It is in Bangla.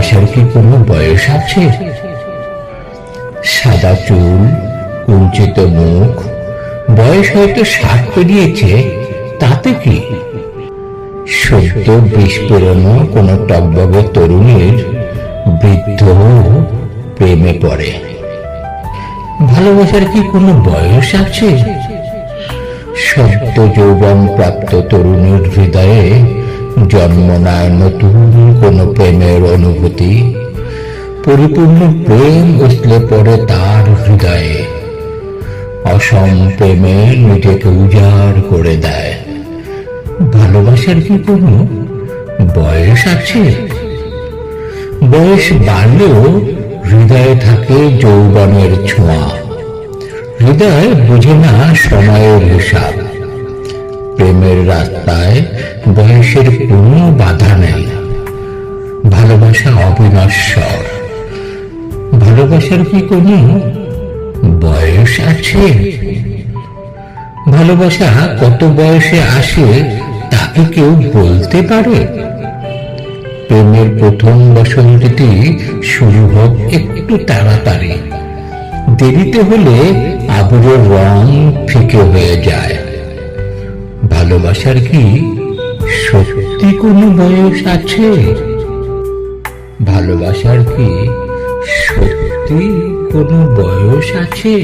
ভালোবাসার কি কোনো বয়স আছে? সাদা চুল, কুঞ্চিত মুখ, বয়স হয়তো 60 পেরিয়েছে, তাতে কি? সদ্য বিস্ফোরণও কোনো টকবগে তরুণীর বৃদ্ধ প্রেমে পড়ে। ভালোবাসার কি কোনো বয়স আছে? সদ্য যৌবন প্রাপ্ত তরুণীর হৃদয়ে জন্ম নেয় নতুন কোনো প্রেমের অনুভূতি। পরিপূর্ণ প্রেম উছলে পড়ে তার হৃদয়ে, অসম প্রেমে নিজেকে উজাড় করে দেয়। ভালোবাসার কি কোনো বয়স আছে? বয়স বাড়লেও হৃদয়ে থাকে যৌবনের ছোঁয়া। হৃদয় বুঝে না সময়ের হিসাব। প্রেমের রাস্তায় বয়সের কোনো বাধা নেই। ভালোবাসা অবিনশ্বর। ভালোবাসার কি কোনো বয়স আছে? ভালোবাসা কত বয়সে আসে তাকে কেউ বলতে পারে? প্রেমের প্রথম বসন্তটি শুরু হোক একটু তাড়াতাড়ি, দেরিতে হলে আবরের রং ফিকে হয়ে যায়। ভালোবাসার কি সত্যি কোনো বয়স আছে? ভালোবাসার কি সত্যি কোনো বয়স আছে?